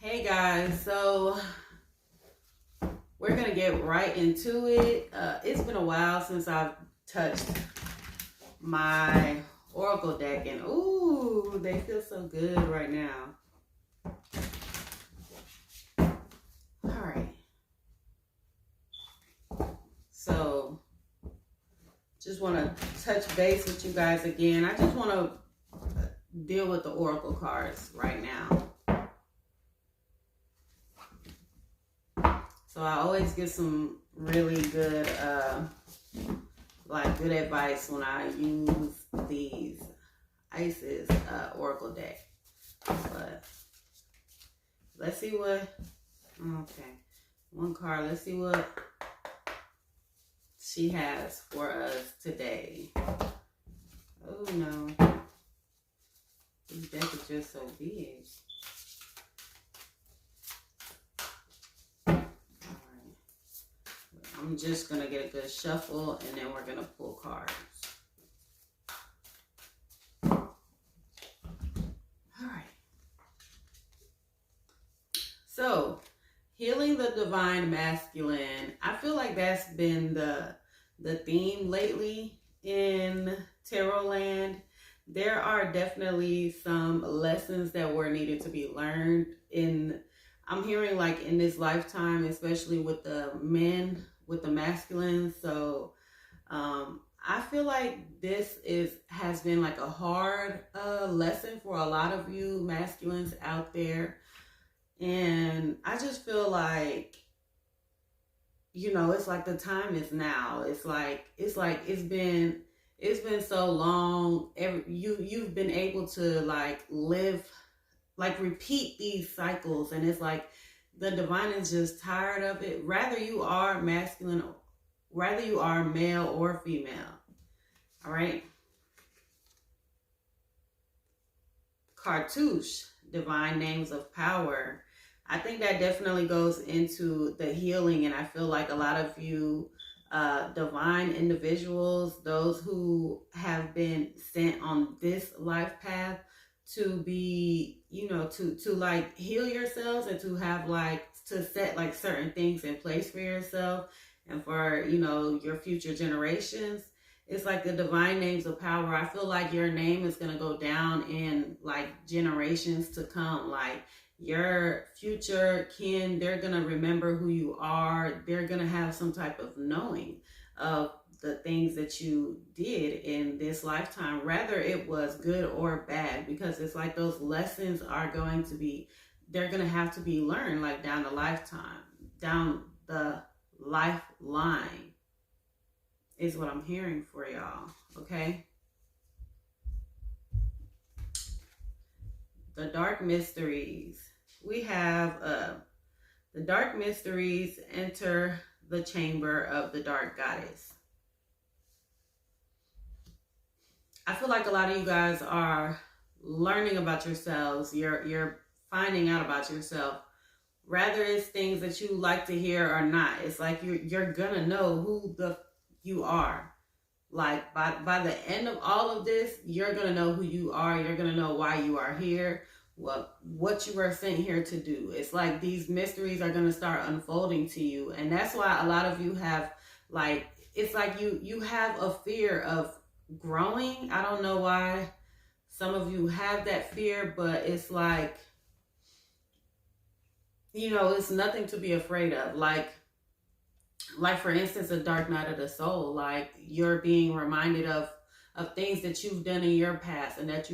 Hey guys, so we're gonna get right into it. It's been a while since I've touched my Oracle deck, and ooh, they feel so good right now. All right, so just want to touch base with you guys again. I just want to deal with the Oracle cards right now. So I always get some really good, good advice when I use these Isis Oracle deck. But let's see what, okay, one card. Let's see what she has for us today. Oh no, this deck is just so big. I'm just going to get a good shuffle, and then we're going to pull cards. All right. So, healing the divine masculine. I feel like that's been the theme lately in Tarot land. There are definitely some lessons that were needed to be learned I'm hearing like in this lifetime, especially with the men, with the masculine. So I feel like this has been like a hard lesson for a lot of you masculines out there. And I just feel like, you know, it's like the time is now. It's been so long. You've been able to like live, like repeat these cycles, and it's like the divine is just tired of it. Whether you are masculine, whether you are male or female. All right. Cartouche, divine names of power. I think that definitely goes into the healing, and I feel like a lot of you divine individuals, those who have been sent on this life path to be, you know, to like heal yourselves, and to have like to set like certain things in place for yourself and for, you know, your future generations. It's like the divine names of power. I feel like your name is going to go down in like generations to come. Like your future kin, they're going to remember who you are. They're going to have some type of knowing of the things that you did in this lifetime, whether it was good or bad, because it's like those lessons are going to be, they're going to have to be learned like down the lifetime, down the lifeline is what I'm hearing for y'all. Okay. The dark mysteries. We have the dark mysteries enter the chamber of the dark goddess. I feel like a lot of you guys are learning about yourselves. You're finding out about yourself. Rather it's things that you like to hear or not. It's like you're gonna know who you are. Like by the end of all of this, you're gonna know who you are. You're gonna know why you are here. What you were sent here to do. It's like these mysteries are gonna start unfolding to you, and that's why a lot of you have like, it's like you have a fear of growing. I don't know why some of you have that fear, but it's like, you know, it's nothing to be afraid of. Like for instance, a dark night of the soul. Like you're being reminded of things that you've done in your past, and that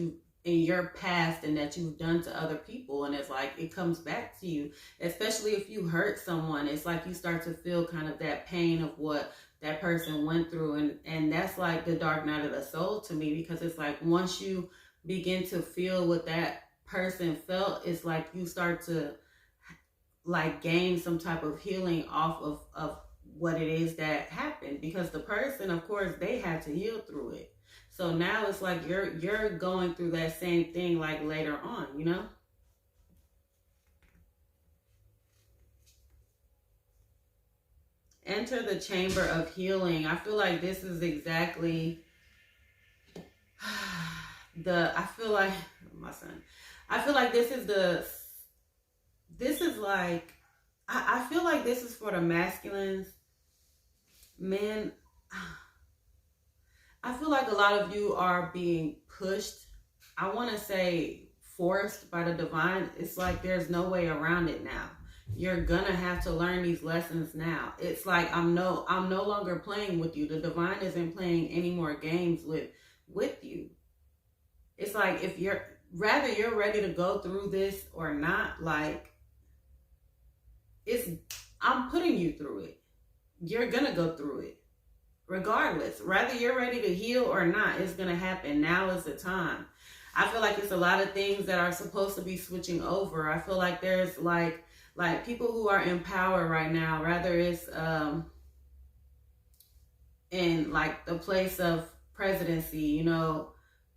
you've done to other people, and it's like it comes back to you. Especially if you hurt someone, it's like you start to feel kind of that pain of what that person went through, and that's like the dark night of the soul to me, because it's like once you begin to feel what that person felt, it's like you start to like gain some type of healing off of what it is that happened, because the person, of course, they had to heal through it. So now it's like you're going through that same thing like later on, you know? Enter the chamber of healing. I feel like this is exactly I feel like this like, I feel like this is for the masculines. Men, I feel like a lot of you are being pushed. I want to say forced by the divine. It's like there's no way around it now. You're gonna have to learn these lessons now. It's like I'm no longer playing with you. The divine isn't playing any more games with you. It's like if you're ready to go through this or not, like I'm putting you through it. You're gonna go through it. Regardless, whether you're ready to heal or not, it's going to happen. Now is the time. I feel like it's a lot of things that are supposed to be switching over. I feel like there's like people who are in power right now, rather it's in like the place of presidency, you know,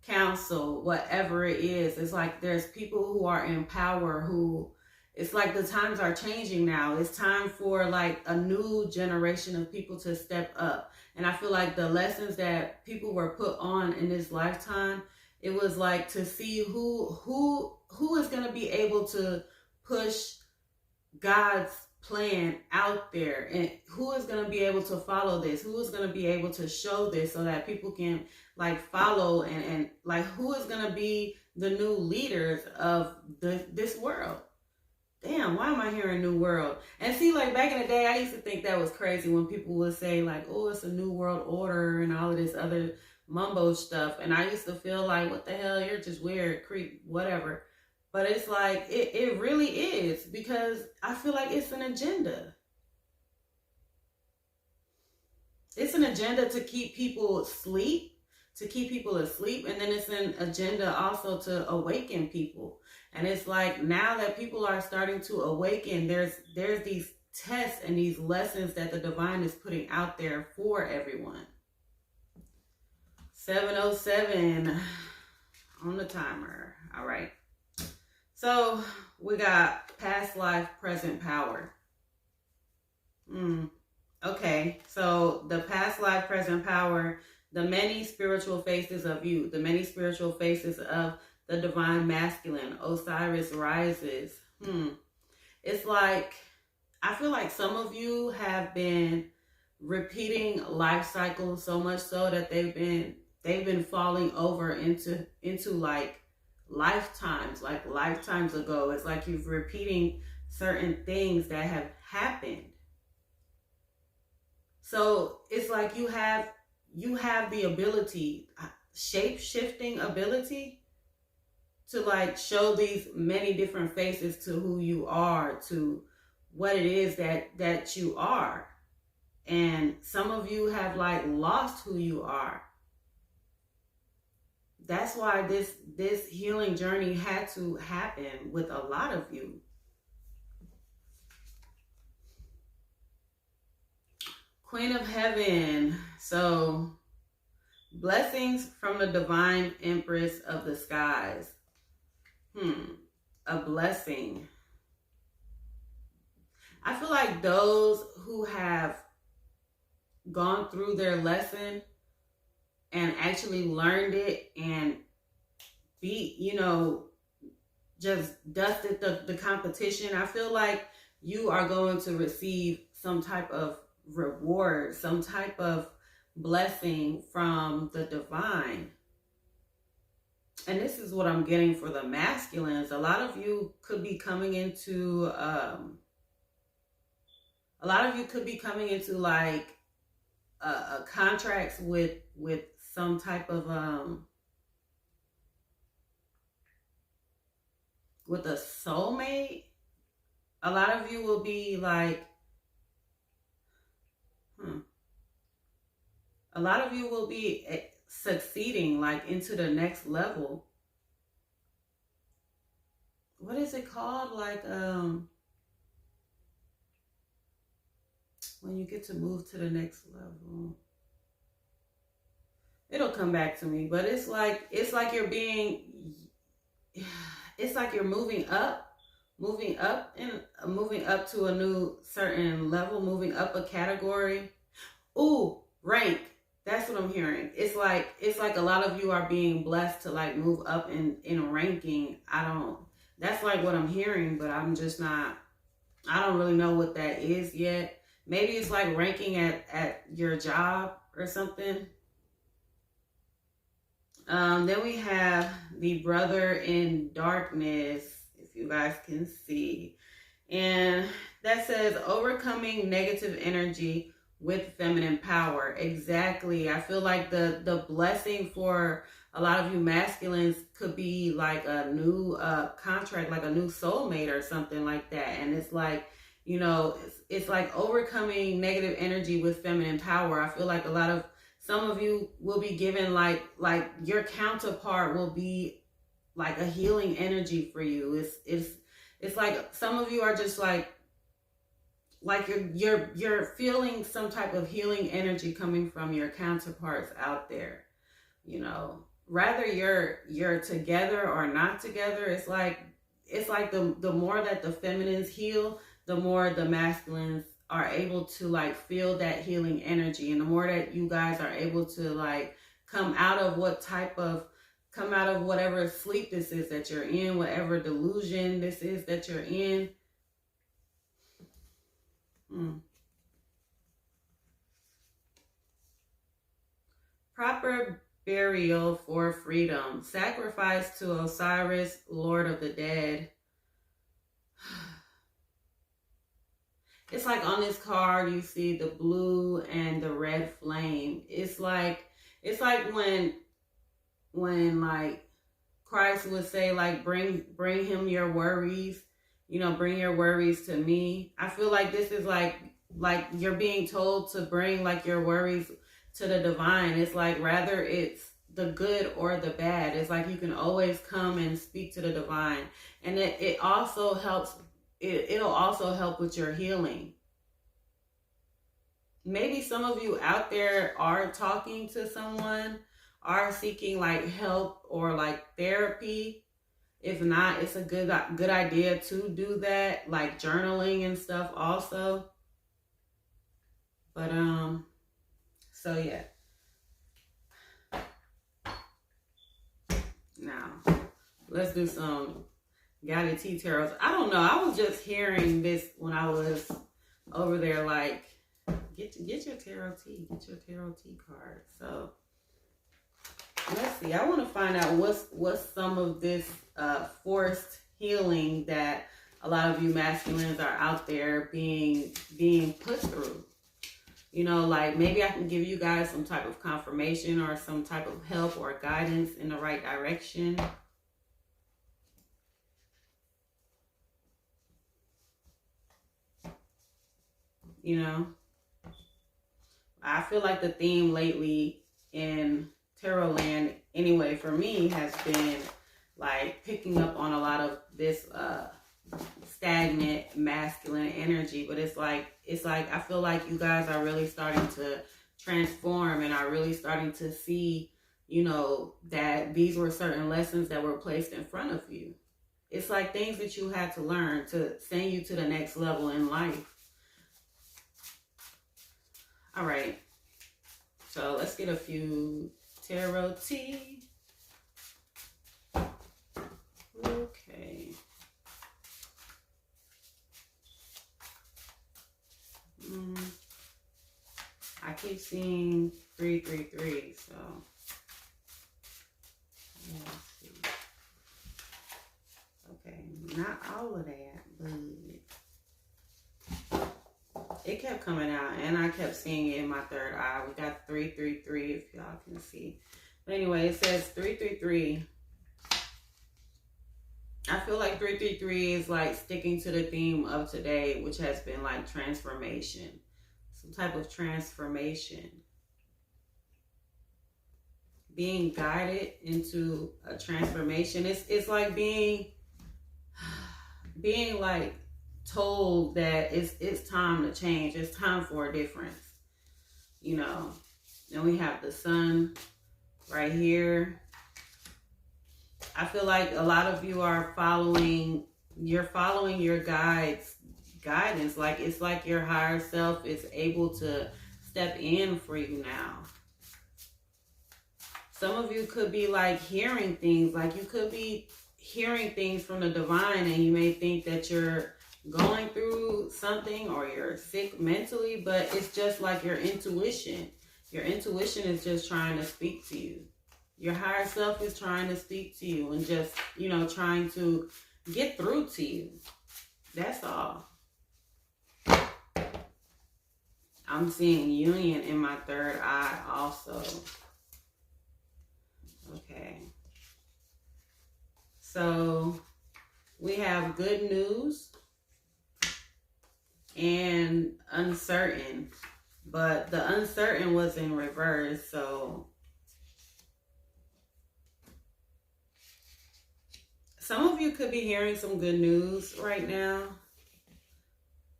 council, whatever it is. It's like there's people who are in power who, it's like the times are changing now. It's time for like a new generation of people to step up. And I feel like the lessons that people were put on in this lifetime, it was like to see who is going to be able to push God's plan out there, and who is going to be able to follow this, who is going to be able to show this so that people can like follow, and like who is going to be the new leaders of this world. Damn, why am I hearing new world? And see, like back in the day, I used to think that was crazy when people would say like, oh, it's a new world order and all of this other mumbo stuff. And I used to feel like, what the hell, you're just weird, creep, whatever. But it's like, it really is, because I feel like it's an agenda. It's an agenda to keep people asleep, and then it's an agenda also to awaken people. And it's like now that people are starting to awaken, there's these tests and these lessons that the divine is putting out there for everyone. 7:07 on the timer. All right. So we got past life, present power. Okay. So the past life, present power, the many spiritual faces of you, the many spiritual faces of the divine masculine, Osiris rises. It's like, I feel like some of you have been repeating life cycles so much so that they've been falling over into like lifetimes ago. It's like you're repeating certain things that have happened. So it's like you have the ability, shape-shifting ability, to like show these many different faces to who you are, to what it is that you are. And some of you have like lost who you are. That's why this healing journey had to happen with a lot of you. Queen of Heaven. So blessings from the divine empress of the skies. A blessing. I feel like those who have gone through their lesson and actually learned it and just dusted the competition, I feel like you are going to receive some type of reward, some type of blessing from the divine. And this is what I'm getting for the masculines. A lot of you could be coming into like contracts with some type of with a soulmate. A lot of you will be like a lot of you will be succeeding like into the next level. What is it called? Like when you get to move to the next level. It'll come back to me, but it's like you're moving up to a new certain level, moving up a category. Ooh, rank. That's what I'm hearing. It's like a lot of you are being blessed to like move up in ranking. That's like what I'm hearing, but I'm just not I don't really know what that is yet. Maybe it's like ranking at your job or something. Then we have the brother in darkness, if you guys can see. And that says overcoming negative energy with feminine power. Exactly. I feel like the blessing for a lot of you masculines could be like a new contract, like a new soulmate or something like that. And it's like, you know, it's like overcoming negative energy with feminine power. I feel like some of you will be given like your counterpart will be like a healing energy for you. It's like some of you are just like you're feeling some type of healing energy coming from your counterparts out there. You know, rather you're together or not together, it's like the more that the feminines heal, the more the masculines are able to like feel that healing energy. And the more that you guys are able to like come out of whatever sleep this is that you're in, whatever delusion this is that you're in. Proper burial for freedom. Sacrifice to Osiris, Lord of the Dead. It's like on this card you see the blue and the red flame. It's like when like Christ would say like bring him your worries, you know, bring your worries to me. I feel like this is like you're being told to bring like your worries to the divine. It's like rather it's the good or the bad. It's like you can always come and speak to the divine. And it also helps. It'll also help with your healing. Maybe some of you out there are talking to someone, are seeking like help or like therapy. If not, it's a good idea to do that, like journaling and stuff also. But so yeah. Now let's do some guided tea tarots. I don't know. I was just hearing this when I was over there. Like, get your tarot tea. Get your tarot tea card. So let's see. I want to find out what's some of this forced healing that a lot of you masculines are out there being put through. You know, like maybe I can give you guys some type of confirmation or some type of help or guidance in the right direction. You know, I feel like the theme lately in tarot land, anyway, for me has been like picking up on a lot of this stagnant masculine energy. But it's like I feel like you guys are really starting to transform and are really starting to see, you know, that these were certain lessons that were placed in front of you. It's like things that you had to learn to send you to the next level in life. All right, so let's get a few tarot tea. Okay. I keep seeing 333, so let's see. Okay, not all of that, but it kept coming out, and I kept seeing it in my third eye. We got 333, if y'all can see. But anyway, it says 333. I feel like 333 is like sticking to the theme of today, which has been like transformation. Some type of transformation. Being guided into a transformation. It's like being like told that it's time to change. It's time for a difference. You know. Then we have the sun right here. I feel like a lot of you are following your guidance. Like it's like your higher self is able to step in for you now. Some of you could be like hearing things, like you could be hearing things from the divine, and you may think that you're going through something or you're sick mentally, but it's just like your intuition. Your intuition is just trying to speak to you. Your higher self is trying to speak to you and just, you know, trying to get through to you. That's all. I'm seeing union in my third eye also. Okay. So we have good news and uncertain, but the uncertain was in reverse. So some of you could be hearing some good news right now.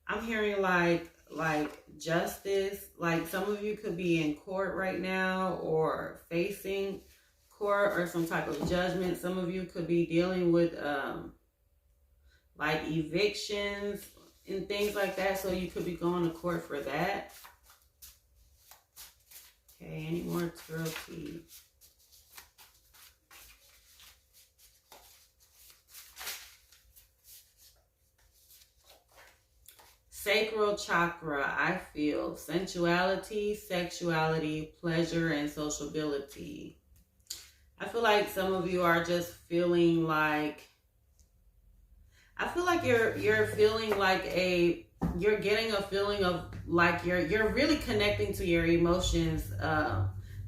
I'm hearing like justice. Like some of you could be in court right now or facing court or some type of judgment. Some of you could be dealing with like evictions and things like that. So you could be going to court for that. Okay, any more tarot keys? Sacral chakra, I feel sensuality, sexuality, pleasure, and sociability. I feel like some of you are just feeling like, I feel like you're feeling like you're getting a feeling of like you're really connecting to your emotions.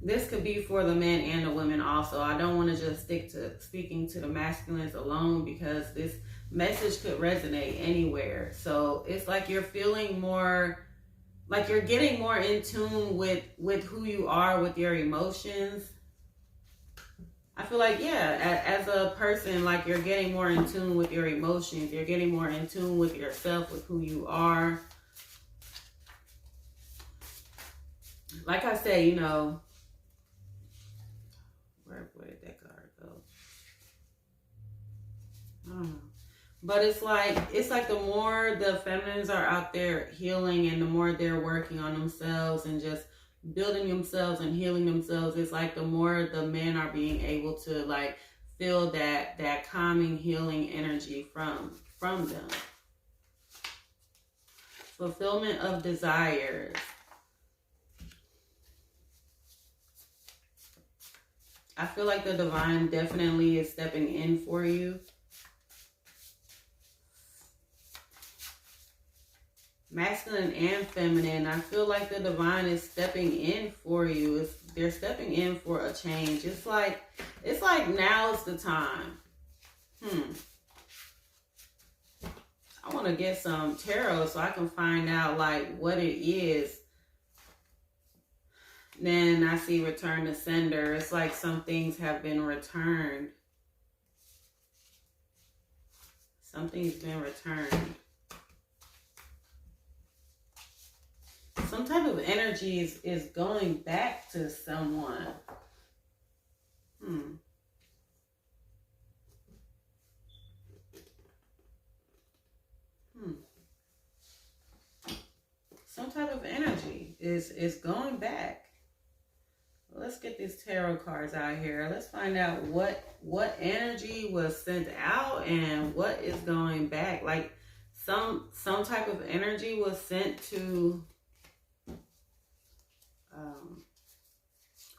This could be for the men and the women also. I don't want to just stick to speaking to the masculines alone because this message could resonate anywhere. So it's like you're feeling more, like you're getting more in tune with who you are, with your emotions. I feel like, yeah, as a person, like you're getting more in tune with your emotions. You're getting more in tune with yourself, with who you are. Like I said, you know, where did that card go? I don't know. But it's like the more the feminines are out there healing and the more they're working on themselves and just building themselves and healing themselves, it's like the more the men are being able to like feel that calming, healing energy from them. Fulfillment of desires. I feel like the divine definitely is stepping in for you. Masculine and feminine, I feel like the divine is stepping in for you. They're stepping in for a change. It's like now's the time. I want to get some tarot so I can find out like what it is. Then I see return to sender. It's like some things have been returned. Something's been returned. Some type of energy is going back to someone. Some type of energy is going back. Let's get these tarot cards out here. Let's find out what energy was sent out and what is going back. Like some type of energy was sent to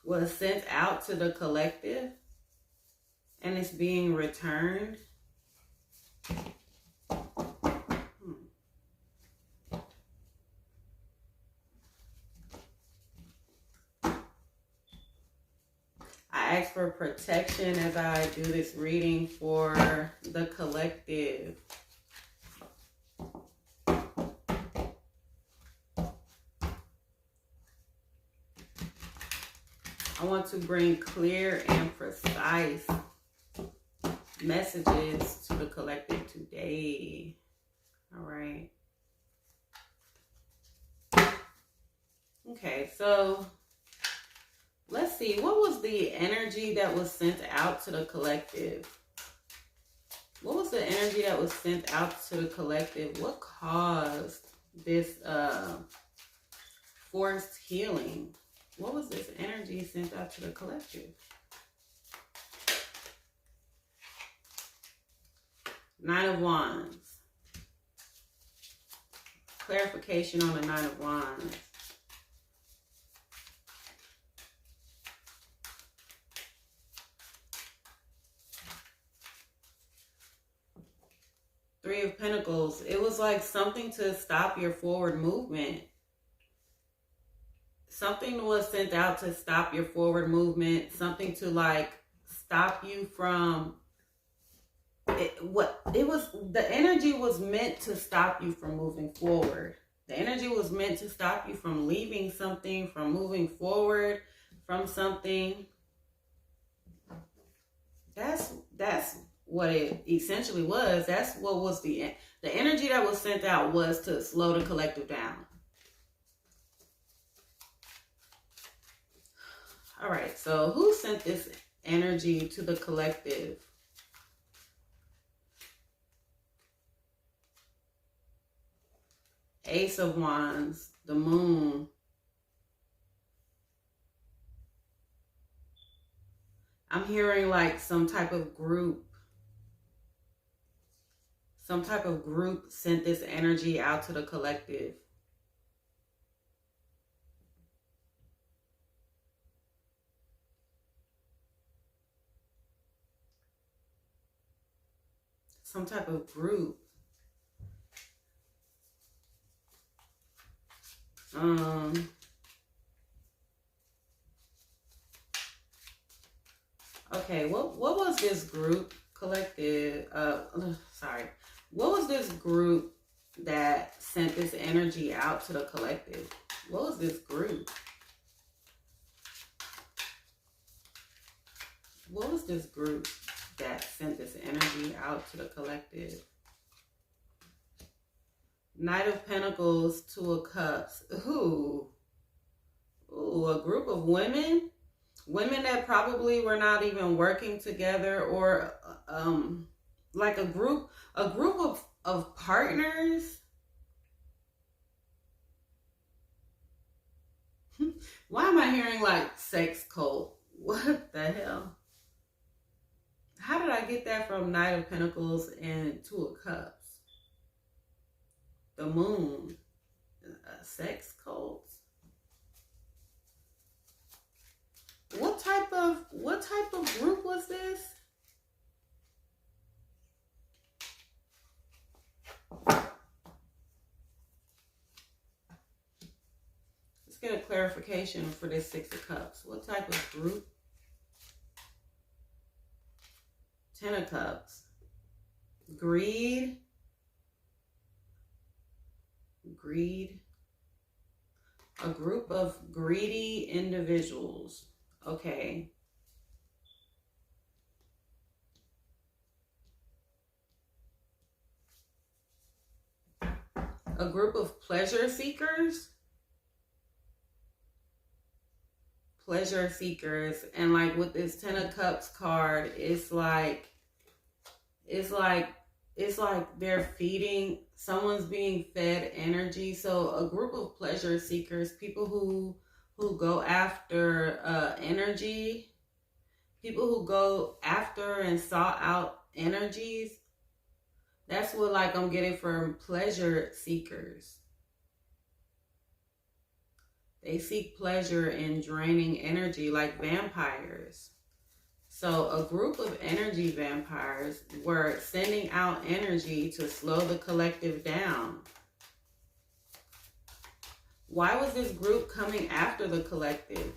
was sent out to the collective and it's being returned. I ask for protection as I do this reading for the collective. I want to bring clear and precise messages to the collective today. All right. Okay, so let's see. What was the energy that was sent out to the collective? What was the energy that was sent out to the collective? What caused this forced healing? What was this energy sent out to the collective? Nine of Wands. Clarification on the Nine of Wands. Three of Pentacles. It was like something to stop your forward movement. Something was sent out to stop your forward movement. Something to like stop you from the energy was meant to stop you from moving forward. The energy was meant to stop you from leaving something, from moving forward from something. That's what it essentially was. That's what was the energy that was sent out was to slow the collective down. All right, so who sent this energy to the collective? Ace of Wands, the Moon. I'm hearing like some type of group. Some type of group sent this energy out to the collective. Some type of group. Okay, what was this group collective? What was this group that sent this energy out to the collective? What was this group? What was this group that sent this energy out to the collective? Knight of Pentacles, Two of Cups. Ooh, a group of women. Women that probably were not even working together, or like a group of partners. Why am I hearing like sex cult? What the hell? How did I get that from Knight of Pentacles and Two of Cups? The Moon, sex cults. What type of group was this? Let's get a clarification for this Six of Cups. What type of group? Ten of Cups. Greed. A group of greedy individuals. Okay. A group of pleasure seekers. Pleasure seekers. And like with this Ten of Cups card, it's like they're feeding, someone's being fed energy. So a group of pleasure seekers, people who go after energy, people who go after and sought out energies. That's what like I'm getting from pleasure seekers. They seek pleasure in draining energy like vampires. So a group of energy vampires were sending out energy to slow the collective down. Why was this group coming after the collective?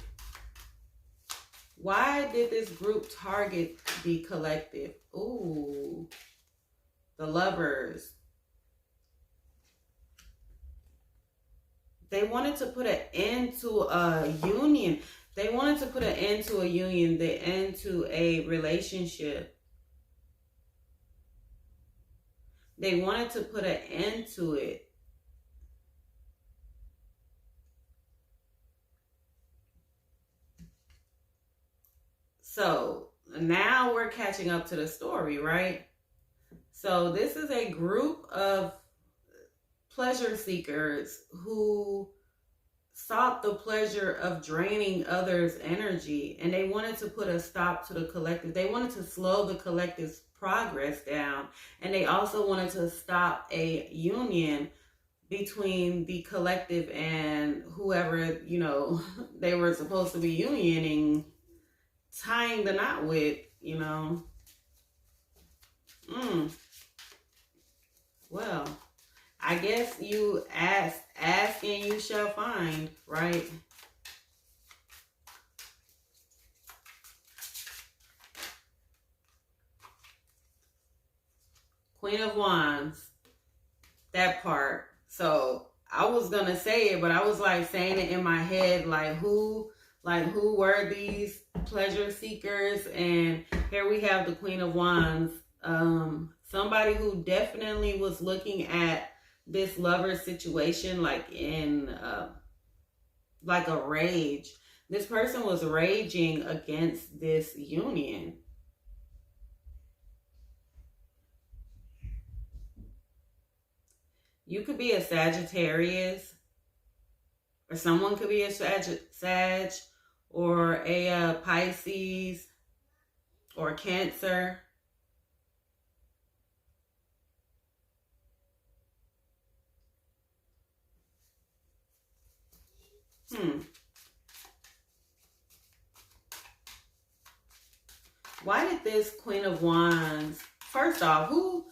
Why did this group target the collective? Ooh, the Lovers. They wanted to put an end to a union. They wanted to put an end to a union, the end to a relationship. They wanted to put an end to it. So now we're catching up to the story, right? So this is a group of pleasure seekers who sought the pleasure of draining others' energy, and they wanted to put a stop to the collective. They wanted to slow the collective's progress down, and they also wanted to stop a union between the collective and whoever, they were supposed to be unioning, tying the knot with. Mm, well, I guess you ask and you shall find, right? Queen of Wands, that part. So I was gonna say it, but I was like saying it in my head, like who were these pleasure seekers? And here we have the Queen of Wands, somebody who definitely was looking at this lover situation like in like a rage. This person was raging against this union. You could be a Sagittarius, or someone could be a Sag, or a Pisces, or Cancer. Why did this Queen of Wands, first off, who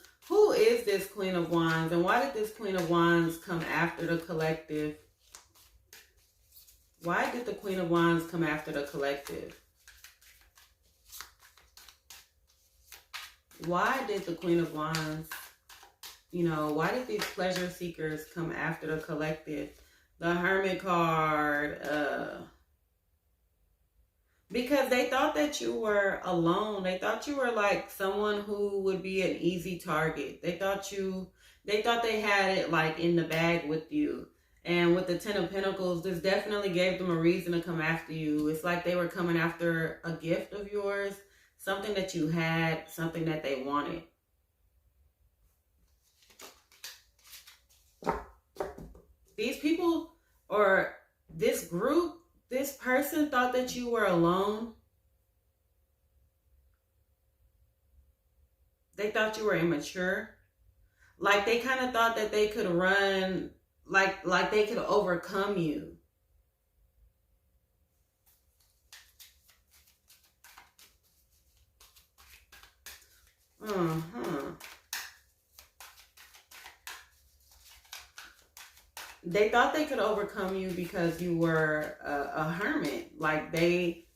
is this Queen of Wands, and why did this Queen of Wands come after the collective? Why did the Queen of Wands come after the collective? Why did the Queen of Wands, why did these pleasure seekers come after the collective? The Hermit card, because they thought that you were alone. They thought you were like someone who would be an easy target. They thought they had it like in the bag with you. And with the Ten of Pentacles, this definitely gave them a reason to come after you. It's like they were coming after a gift of yours, something that you had, something that they wanted. These people, or this group, this person thought that you were alone. They thought you were immature. Like they kind of thought that they could run, like they could overcome you. They thought they could overcome you because you were a hermit. Like they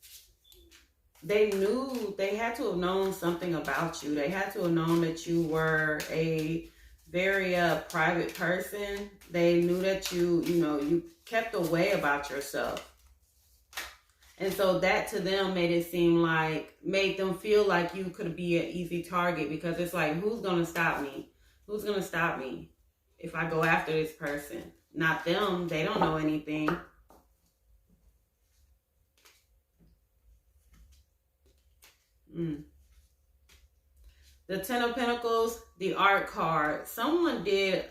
knew, they had to have known something about you. They had to have known that you were a very private person. They knew that you kept away about yourself. And so that to them made them feel like you could be an easy target, because it's like, who's going to stop me? Who's going to stop me if I go after this person? Not them. They don't know anything. The Ten of Pentacles, the Art card. Someone did,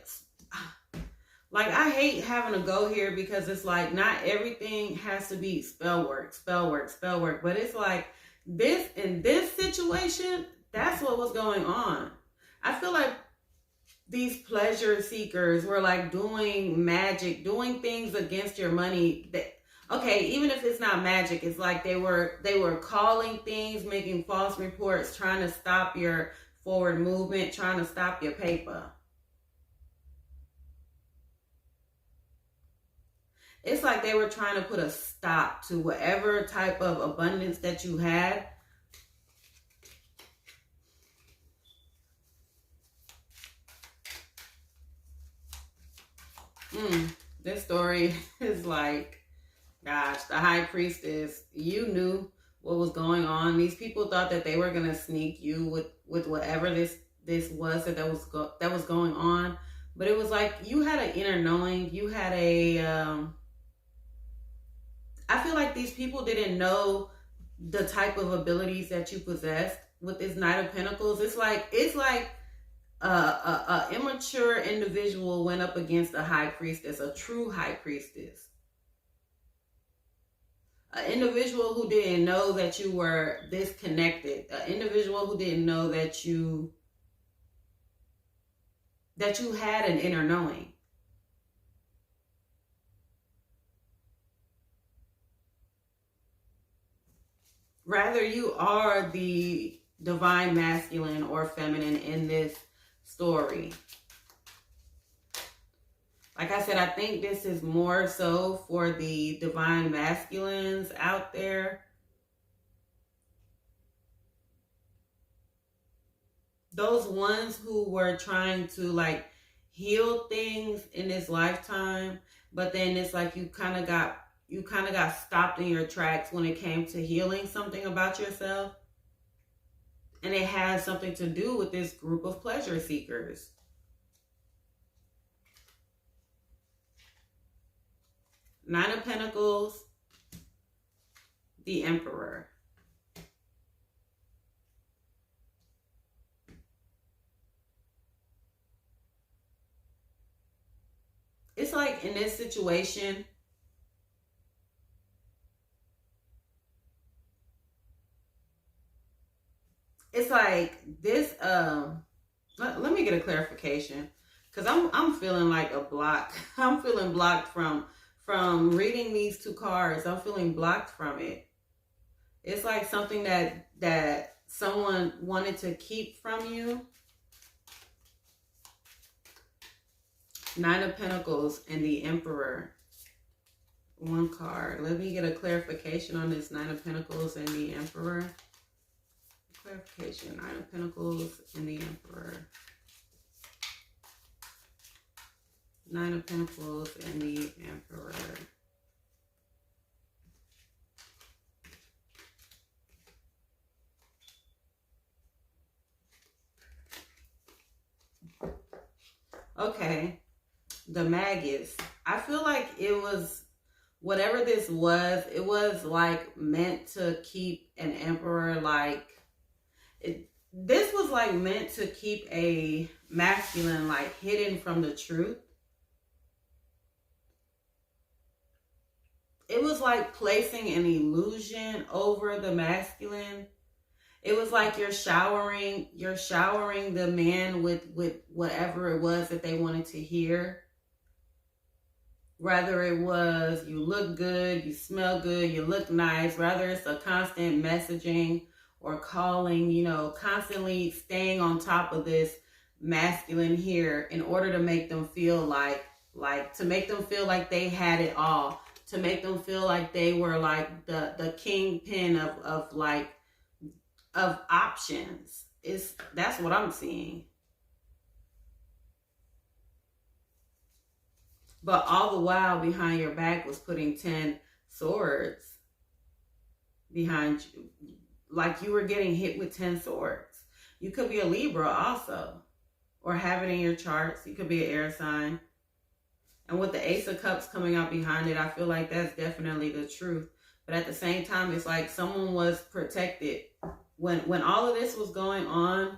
like, I hate having to go here because it's like not everything has to be spell work. But it's like this, in this situation, that's what was going on. I feel like these pleasure seekers were like doing magic, doing things against your money. Okay, even if it's not magic, it's like they were calling things, making false reports, trying to stop your forward movement, trying to stop your paper. It's like they were trying to put a stop to whatever type of abundance that you had. This story is like, gosh, the High Priestess, you knew what was going on. These people thought that they were going to sneak you with whatever this was that was going on. But it was like you had an inner knowing. You had I feel like these people didn't know the type of abilities that you possessed with this Knight of Pentacles. It's like a immature individual went up against a High Priestess, a true High Priestess. An individual who didn't know that you were disconnected. An individual who didn't know that you had an inner knowing. Rather, you are the divine masculine or feminine in this story. Like I said, I think this is more so for the divine masculines out there. Those ones who were trying to like heal things in this lifetime, but then it's like you kind of got stopped in your tracks when it came to healing something about yourself. And it has something to do with this group of pleasure seekers. Nine of Pentacles, the Emperor. It's like in this situation, it's like this, let me get a clarification. Because I'm feeling like a block. I'm feeling blocked from reading these two cards. I'm feeling blocked from it. It's like something that someone wanted to keep from you. Nine of Pentacles and the Emperor. One card. Let me get a clarification on this Nine of Pentacles and the Emperor. Clarification. Nine of Pentacles and the Emperor. Nine of Pentacles and the Emperor. Okay. The Magus. I feel like it was, whatever this was, it was like meant to keep an emperor, like, this was like meant to keep a masculine like hidden from the truth. It was like placing an illusion over the masculine. It was like you're showering the man with whatever it was that they wanted to hear. Rather it was, you look good, you smell good, you look nice. Rather it's a constant messaging or calling, you know, constantly staying on top of this masculine here in order to make them feel like to make them feel like they had it all. To make them feel like they were like the kingpin of options. That's what I'm seeing. But all the while behind your back was putting 10 swords behind you. Like you were getting hit with 10 swords. You could be a Libra also. Or have it in your charts. You could be an air sign. And with the Ace of Cups coming out behind it, I feel like that's definitely the truth. But at the same time, it's like someone was protected. When all of this was going on,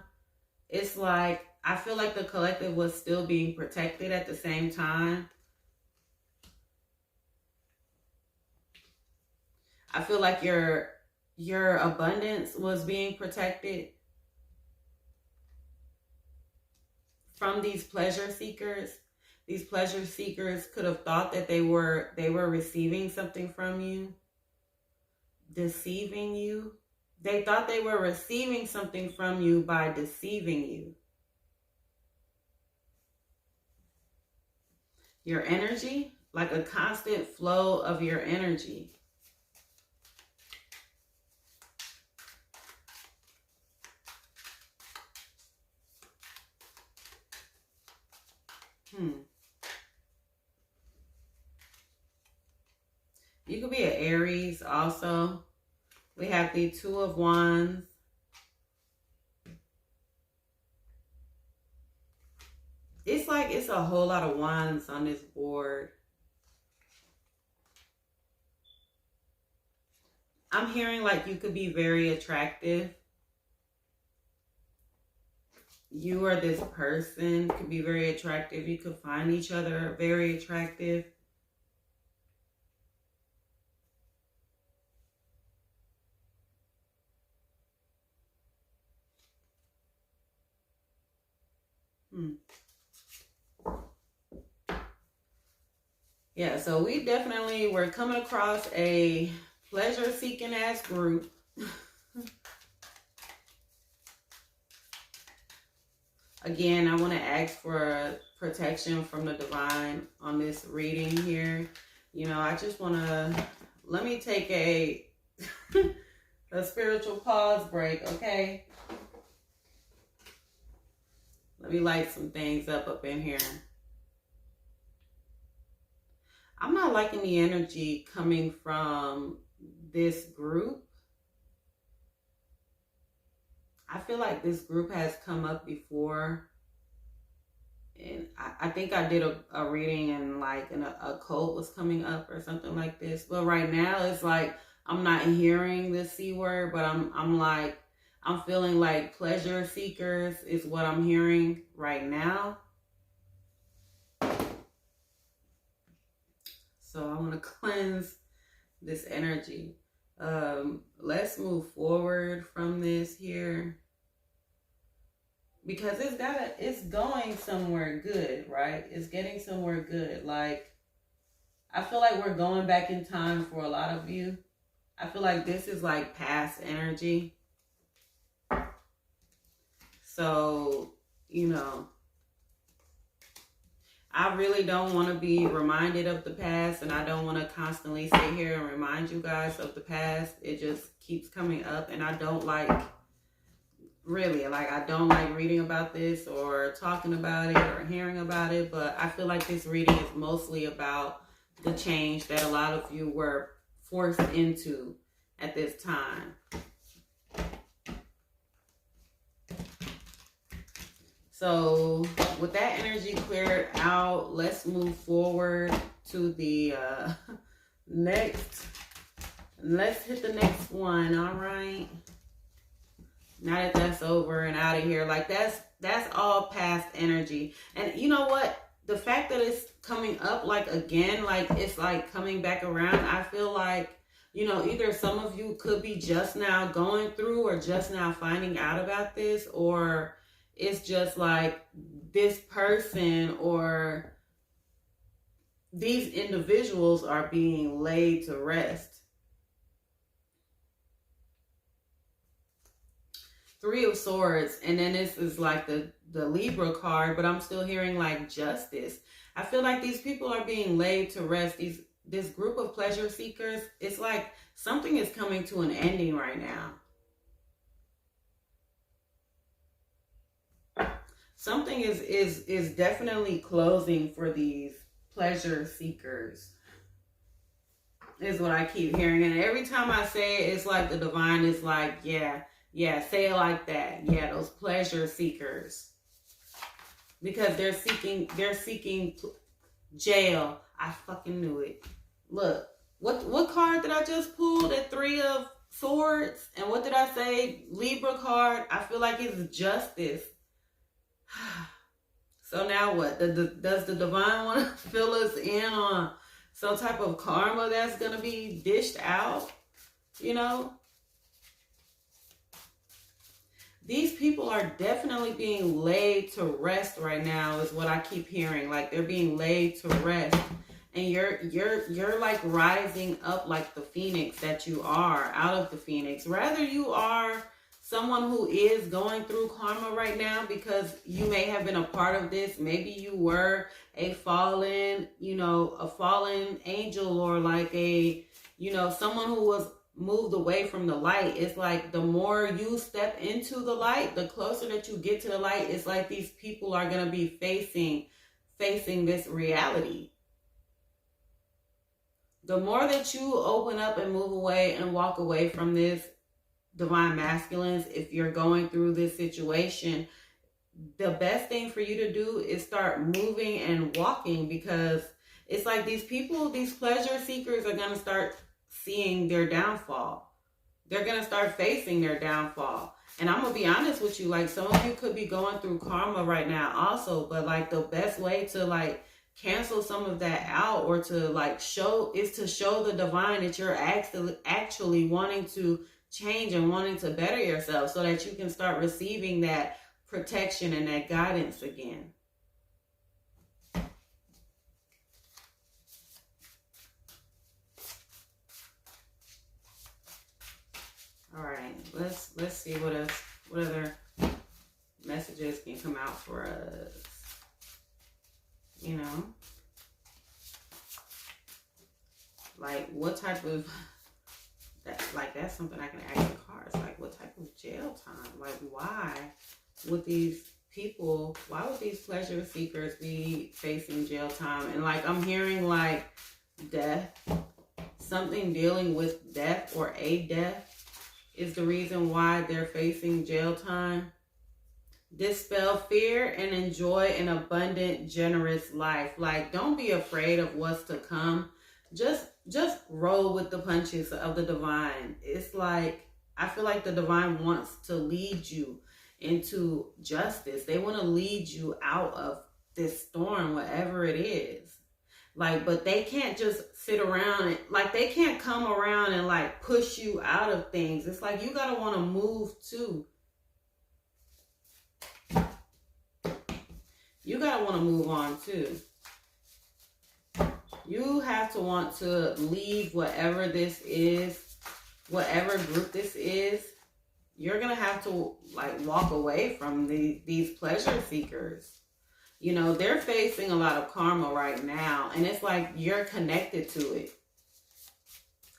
it's like, I feel like the collective was still being protected at the same time. I feel like your abundance was being protected from these pleasure seekers. These pleasure seekers could have thought that they were receiving something from you, deceiving you. They thought they were receiving something from you by deceiving you. Your energy, like a constant flow of your energy. You could be an Aries also. We have the Two of Wands. It's like it's a whole lot of wands on this board. I'm hearing like you could be very attractive. You or this person could be very attractive. You could find each other very attractive. Yeah, so we definitely were coming across a pleasure-seeking ass group. Again, I want to ask for protection from the divine on this reading here. You know, I just want to, let me take a a spiritual pause break, okay? Let me light some things up in here. I'm not liking the energy coming from this group. I feel like this group has come up before. And I think I did a reading and like a code was coming up or something like this. But right now it's like I'm not hearing the C word, but I'm feeling like pleasure seekers is what I'm hearing right now. So I want to cleanse this energy. Let's move forward from this here. Because it's going somewhere good, right? It's getting somewhere good. Like, I feel like we're going back in time for a lot of you. I feel like this is like past energy. So, you know, I really don't want to be reminded of the past, and I don't want to constantly sit here and remind you guys of the past. It just keeps coming up, and I don't like, really, like, I don't like reading about this or talking about it or hearing about it, but I feel like this reading is mostly about the change that a lot of you were forced into at this time. So with that energy cleared out, let's move forward to the next. Let's hit the next one, all right? Now that that's over and out of here, like that's all past energy. And you know what? The fact that it's coming up like again, like it's like coming back around, I feel like, you know, either some of you could be just now going through or just now finding out about this, or it's just like this person or these individuals are being laid to rest. Three of Swords, and then this is like the Libra card, but I'm still hearing like justice. I feel like these people are being laid to rest. This group of pleasure seekers, it's like something is coming to an ending right now. Something is definitely closing for these pleasure seekers, is what I keep hearing. And every time I say it, it's like the divine is like, yeah, say it like that. Yeah, those pleasure seekers. Because they're seeking jail. I fucking knew it. Look, what card did I just pull? That Three of Swords. And what did I say? Libra card. I feel like it's justice. So now what? Does the divine want to fill us in on some type of karma that's going to be dished out? You know? These people are definitely being laid to rest right now, is what I keep hearing. Like they're being laid to rest. And you're like rising up like the phoenix that you are, out of the phoenix. Rather you are someone who is going through karma right now because you may have been a part of this. Maybe you were a fallen, a fallen angel, or like a, someone who was moved away from the light. It's like the more you step into the light, the closer that you get to the light, it's like these people are going to be facing this reality. The more that you open up and move away and walk away from this, divine masculines, if you're going through this situation, the best thing for you to do is start moving and walking, because it's like these people, these pleasure seekers are going to start seeing their downfall. They're going to start facing their downfall. And I'm going to be honest with you, like some of you could be going through karma right now also, but like the best way to like cancel some of that out, or to like show, is to show the divine that you're actually wanting to change and wanting to better yourself, so that you can start receiving that protection and that guidance again. All right. see what else, what other messages can come out for us. You know, like what type of that's something I can ask the cards. Like, what type of jail time? Like, why would these people, why would these pleasure seekers be facing jail time? And like, I'm hearing like death, something dealing with death or a death is the reason why they're facing jail time. Dispel fear and enjoy an abundant, generous life. Like, don't be afraid of what's to come. Just roll with the punches of the divine. It's like, I feel like the divine wants to lead you into justice. They want to lead you out of this storm, whatever it is. Like, but they can't just sit around and, like, they can't come around and like push you out of things. It's like, you gotta want to move too. You gotta want to move on too. You have to want to leave whatever this is, whatever group this is. You're gonna have to like walk away from these pleasure seekers. You know, they're facing a lot of karma right now, and it's like you're connected to it.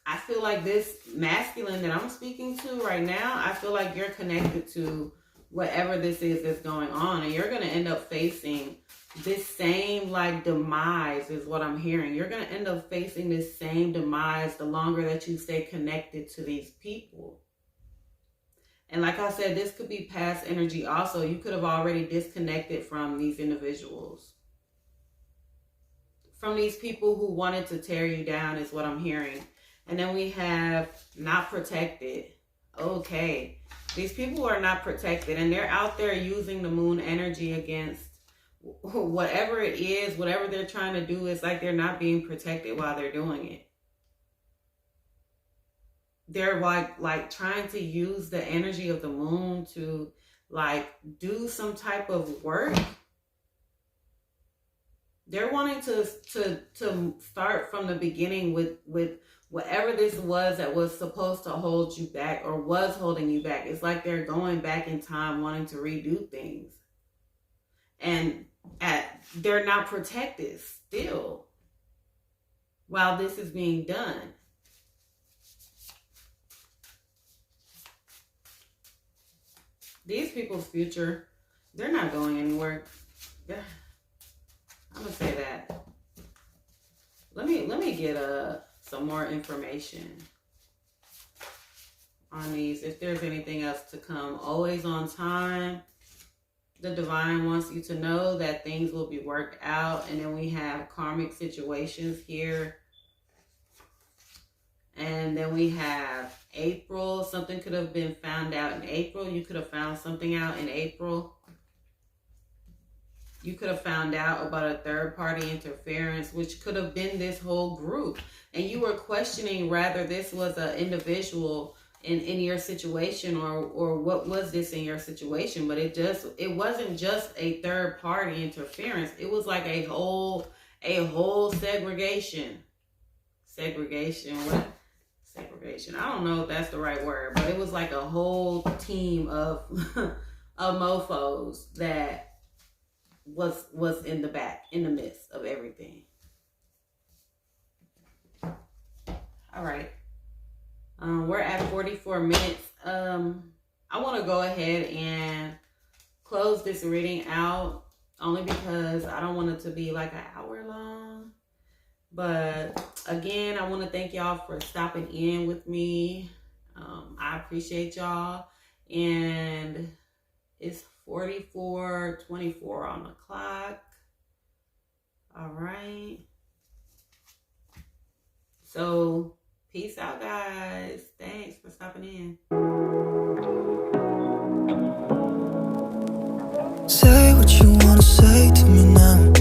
I feel like this masculine that I'm speaking to right now, I feel like you're connected to whatever this is that's going on, and you're going to end up facing this same like demise is what I'm hearing. You're going to end up facing this same demise the longer that you stay connected to these people. And like I said, this could be past energy also. You could have already disconnected from these individuals. From these people who wanted to tear you down is what I'm hearing. And then we have not protected. Okay. These people are not protected, and they're out there using the moon energy against whatever it is, whatever they're trying to do. It's like they're not being protected while they're doing it. They're like trying to use the energy of the moon to like do some type of work. They're wanting to start from the beginning with whatever this was that was supposed to hold you back or was holding you back. It's like they're going back in time wanting to redo things. And they're not protected still while this is being done. These people's future, they're not going anywhere. I'm gonna say that. Let me get some more information on these. If there's anything else to come, always on time. The divine wants you to know that things will be worked out. And then we have karmic situations here. And then we have April. Something could have been found out in April. You could have found something out in April. You could have found out about a third-party interference, which could have been this whole group. And you were questioning whether this was an individual in your situation or what was this in your situation. But it wasn't just a third-party interference. It was like a whole segregation. Segregation. What? Segregation. I don't know if that's the right word, but it was like a whole team of mofos that was in the midst of everything. All right. We're at 44 minutes. I want to go ahead and close this reading out only because I don't want it to be like an hour long. But again, I want to thank y'all for stopping in with me. I appreciate y'all. And it's 44:24 on the clock. All right. So peace out, guys. Thanks for stopping in. Say what you wanna say to me now.